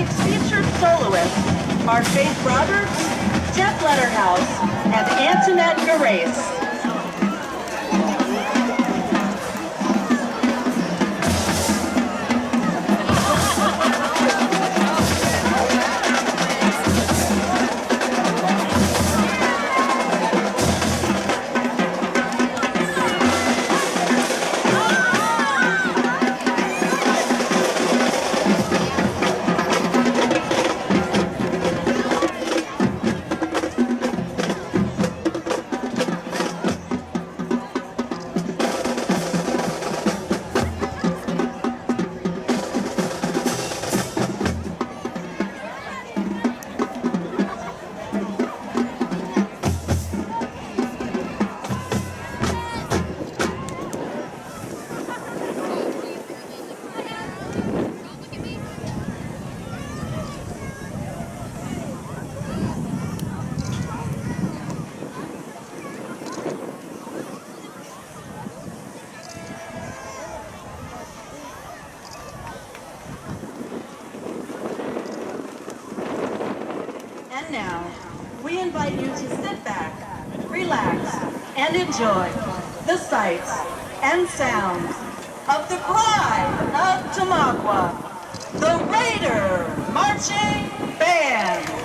Tonight's featured soloists are Faith Roberts, Jeff Letterhouse, and Antoinette Gerace. And now, we invite you to sit back, relax, and enjoy the sights and sounds of the pride of Tamaqua, the Raider Marching Band.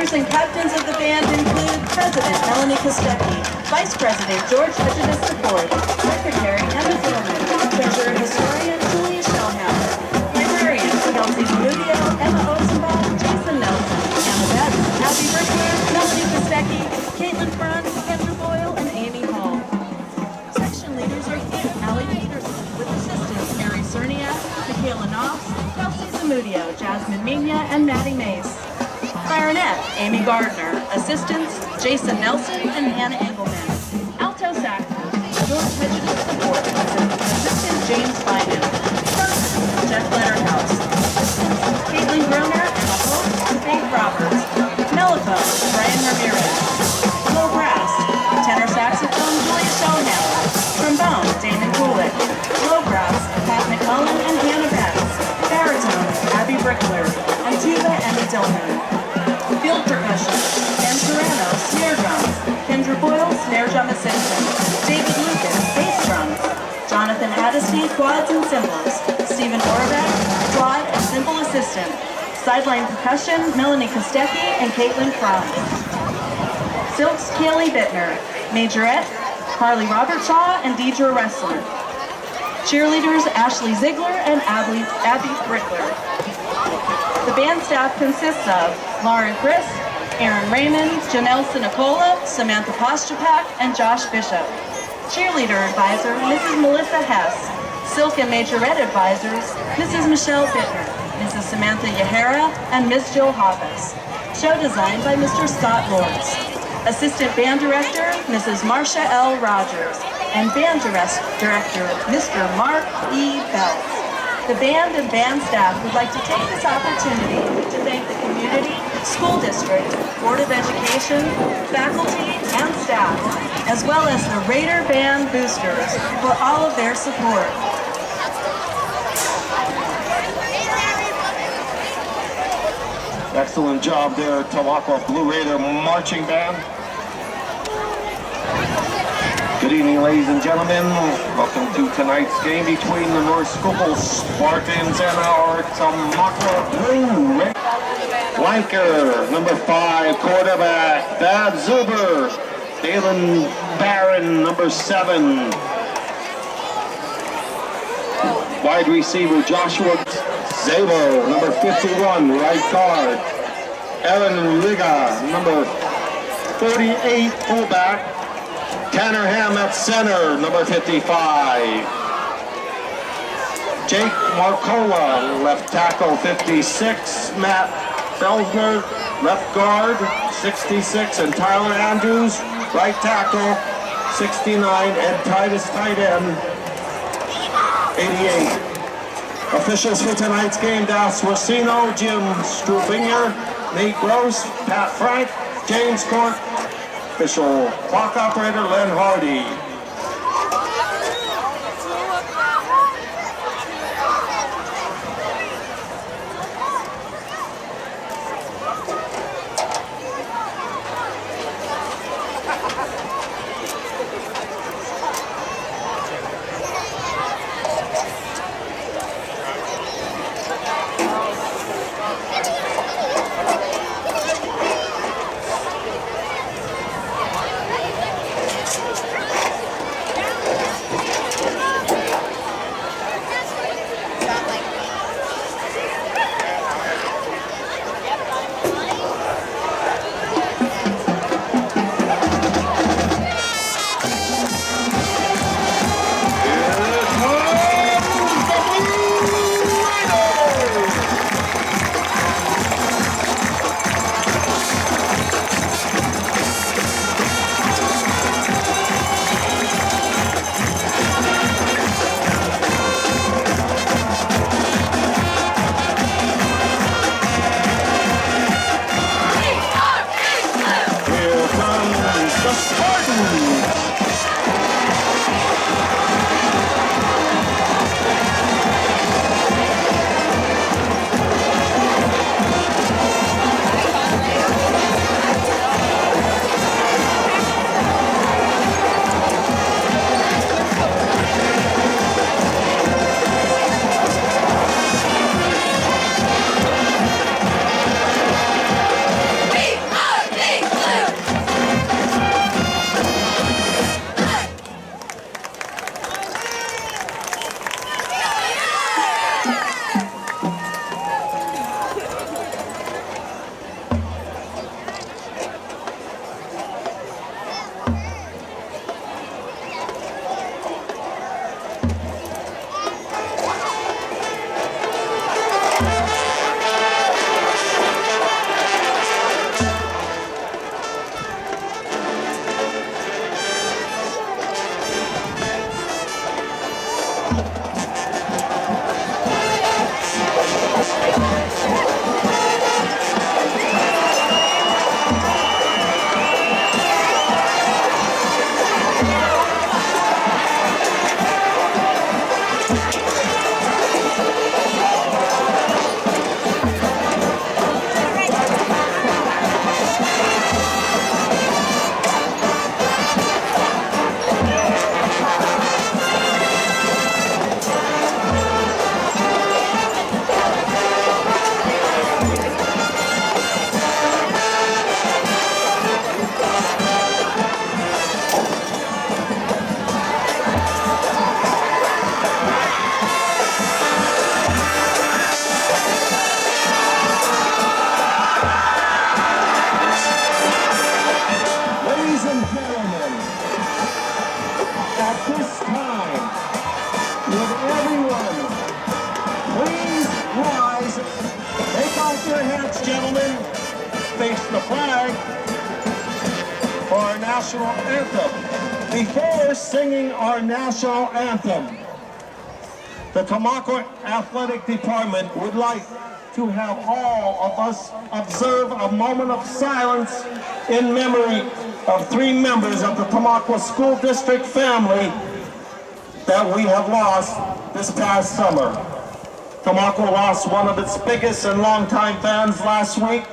Leaders and captains of the band include President Melanie Kostecki, Vice President George Hedges IV, Secretary Emma Thelma, Treasurer and Historian Julia Shellham, Librarian Kelsey Zamudio, Emma Osenbaum, Jason Nelson, Anna Betts, Abby Brickler, Melanie Kostecki, Caitlin Front, Kendra Boyle, and Amy Hall. Section leaders are here, Allie Peterson, with assistants Mary Cerniak, Michaela Knopf, Kelsey Zamudio, Jasmine Mina, and Maddie Mace. Clarinet, Amy Gardner. Assistants, Jason Nelson and Hannah Engelman. Alto saxophone, George Hedges support. Assistant, James Bynum. Trumpet, Jeff Letterhouse. Assistants, Caitlin Groner, Emma Hope, and Faith Roberts. Mellophone, Brian Ramirez. Low brass, tenor saxophone, Julia Shellham. Trombone, Damon Kulik. Low brass, Pat McCullen and Hannah Betts. Baritone, Abby Brickler. And tuba, Emmy Dillman. Field percussion, Dan Serrano, snare drums, Kendra Boyle, snare drum assistant, David Lucas, bass drums, Jonathan Addisty, quads and cymbals, Stephen Orbeck, quad and cymbal assistant, sideline percussion, Melanie Kostecki and Caitlin Franz. Silks, Kaylee Bittner, Majorette, Carly Robertshaw and Deidre Wrestler. Cheerleaders, Ashley Ziegler and Abby Brickler. The band staff consists of Lauren Grist, Aaron Raymond, Janelle Sinicola, Samantha Postupak, and Josh Bishop. Cheerleader advisor, Mrs. Melissa Hess. Silk and Majorette advisors, Mrs. Michelle Bittner, Mrs. Samantha Yahara, and Miss Jill Hoppus. Show design by Mr. Scott Lords. Assistant band director, Mrs. Marcia L. Rogers. And band director, Mr. Mark E. Bell. The band and band staff would like to take this opportunity to thank the community, school district, Board of Education, faculty, and staff, as well as the Raider Band Boosters for all of their support. Excellent job there, Tamaqua Blue Raider Marching Band. Good evening, ladies and gentlemen. Welcome to tonight's game between the North Schuylkill Spartans and our Tamaqua Blue Raiders. Flanker, number 5, quarterback, Thad Zuber. Dalen Barron, number 7. Wide receiver, Joshua Zabo, number 51, right guard. Aaron Riga, number 38, fullback. Tanner Ham at center, number 55. Jake Marcola, left tackle, 56. Matt Felsner, left guard, 66. And Tyler Andrews, right tackle, 69. Ed Titus, tight end, 88. Officials for tonight's game, Das Racino, Jim Strubinger, Nate Gross, Pat Frank, James Court. Official clock operator, Len Hardy. your heads, gentlemen. Face the flag for our national anthem. Before singing our national anthem, the Tamaqua Athletic Department would like to have all of us observe a moment of silence in memory of 3 members of the Tamaqua School District family that we have lost this past summer. Tamaqua lost one of its biggest and longtime fans last week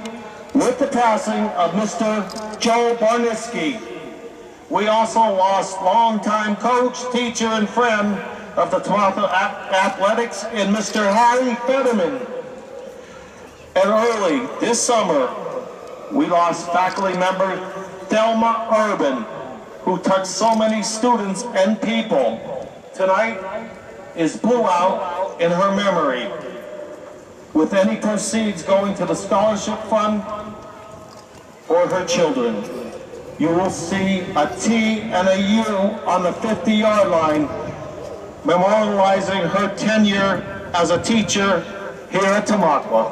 with the passing of Mr. Joe Barniski. We also lost longtime coach, teacher, and friend of the Tamaqua Athletics in Mr. Harry Fetterman. And early this summer, we lost faculty member Thelma Urban, who touched so many students and people. Tonight is Blue Out in her memory, with any proceeds going to the scholarship fund for her children. You will see a T and a U on the 50-yard line, memorializing her tenure as a teacher here at Tamaqua.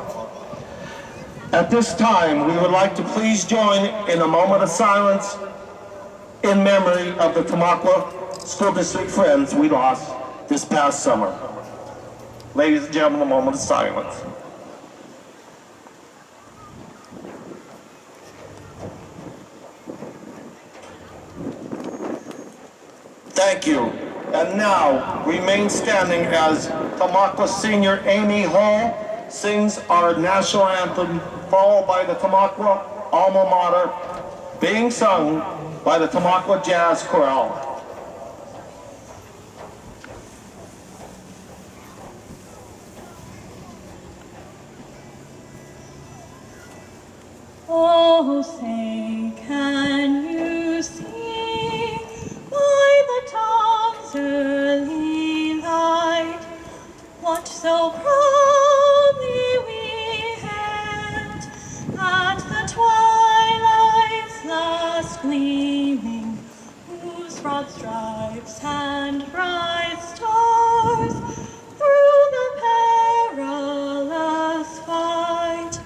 At this time, we would like to please join in a moment of silence in memory of the Tamaqua School District friends we lost this past summer. Ladies and gentlemen, a moment of silence. Thank you. And now, remain standing as Tamaqua senior Amy Hall sings our national anthem, followed by the Tamaqua alma mater, being sung by the Tamaqua Jazz Chorale. Oh, say, can you see by the dawn's early light what so proudly we hailed at the twilight's last gleaming, whose broad stripes and bright stars through the perilous fight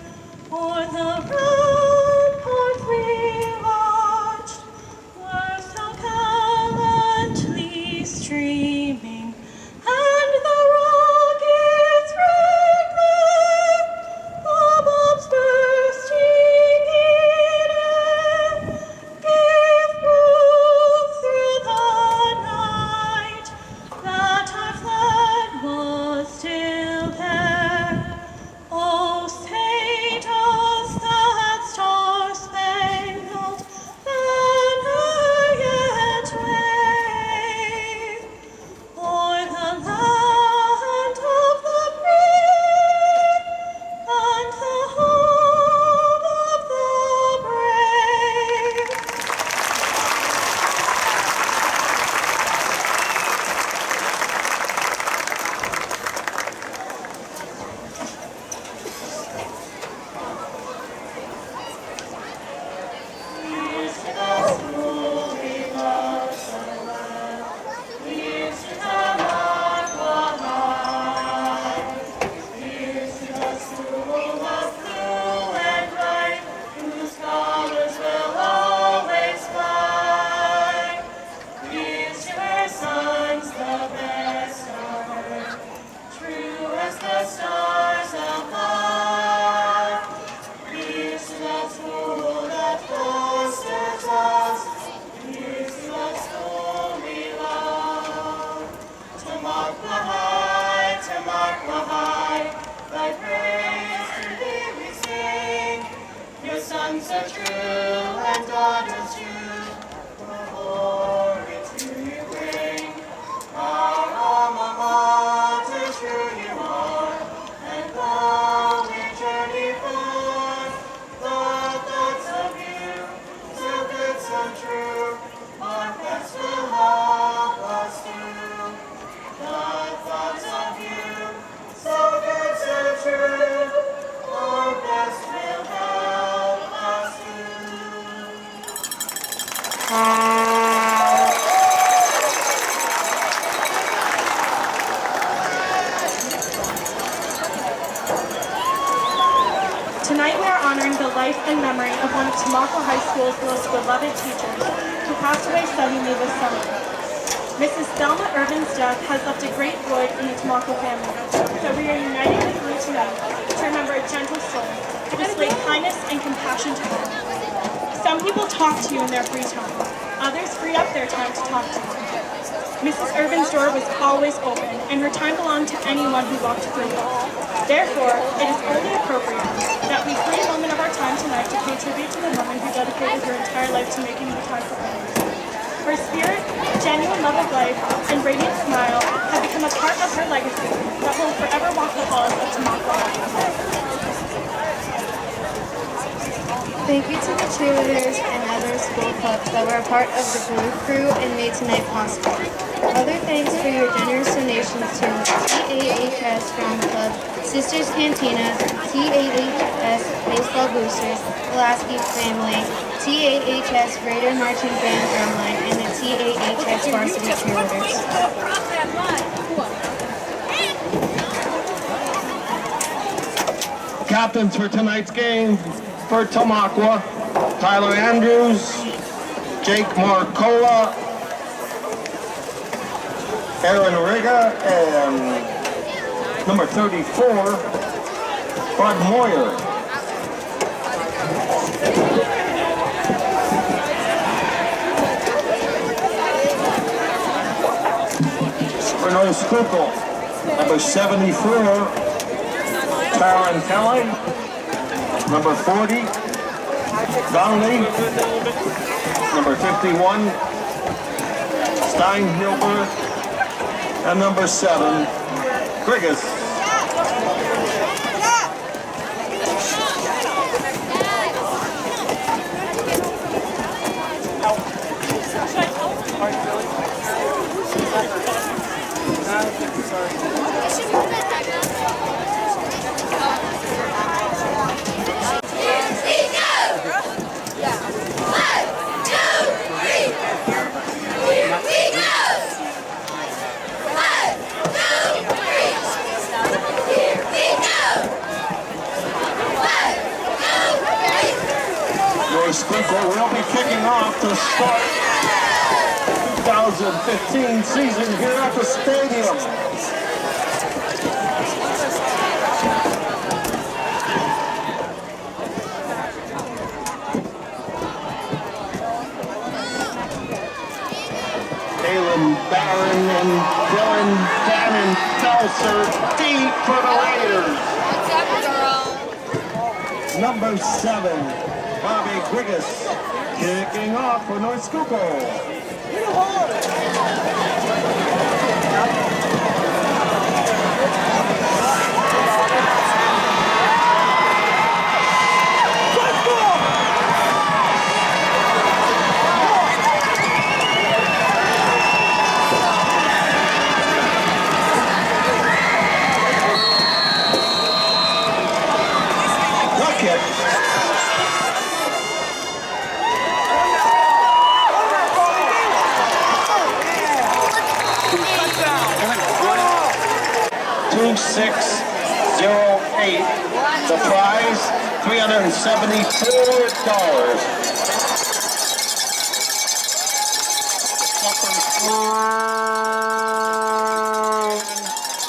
o'er the ramparts we watched were so gallantly streaming, and the rockets regular, the bombs bursting in air, gave proof through the night that our flag was still there. Oh, say does that star-spangled banner yet wave o'er the land of the free and the home of the brave? Here's to the school we love so well. Here's to Tamaqua High. Here's to the school of blue and white, whose colors will always fly. Here's to her sons, the best on earth, true as the stars above. Here's to that school that fosters us. Here's to that school we love. Tamaqua High, thy praise to thee we sing. Your sons are true and daughters true, glory to you bring. Our alma mater, true you are, and though we journey far, the thoughts of you, so good, so true, our best will help us do. The thoughts of you, so good, so true, our best will help us do. Tonight we are honoring the life and memory of one of Tamaqua High School's most beloved teachers, who passed away suddenly this summer. Mrs. Thelma Irvin's death has left a great void in the Tamaqua family, so we are uniting with you tonight to remember a gentle soul who displayed kindness and compassion to all. Some people talk to you in their free time. Others free up their time to talk to you. Mrs. Irvin's door was always open, and her time belonged to anyone who walked through it. Therefore, it is only appropriate that we free a moment of our time tonight to pay tribute to the woman who dedicated her entire life to making the time for others. Her spirit, genuine love of life, and radiant smile have become a part of her legacy that will forever walk the halls of Tamaqua. Thank you to the cheerleaders and other school clubs that were a part of the Blue Crew and made tonight possible. Other thanks for your generous donations to TAHS Drama Club, Sisters Cantina, TAHS Baseball Boosters, Pulaski Family, TAHS Raider Marching Band Drumline, and the TAHS Varsity Cheerleaders. Captains for tonight's game for Tamaqua: Tyler Andrews, Jake Marcola, Aaron Riga, and number 34, Bud Moyer. For North Schuylkill, number 74, Karen Kelly. Number 40, Donnelly. Number 51, Steinhilber. And number 7, Grigas. Schuylkill will be kicking off to start 2015 season here at the stadium. Caleb Barron and Dylan Bannon Felser deep for the Raiders. Number 7. Bobby Grigas kicking off for North Schuylkill. Good kick. $2608. The prize, $374.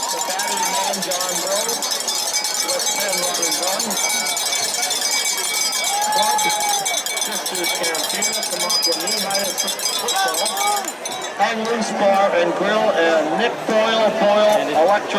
The battery man, John Rhodes. West Penn Robin Gunn. Club, Sisters Cantina, Tamaqua New High Football. And Loose Bar and Grill, and Nick Boyle, Electro.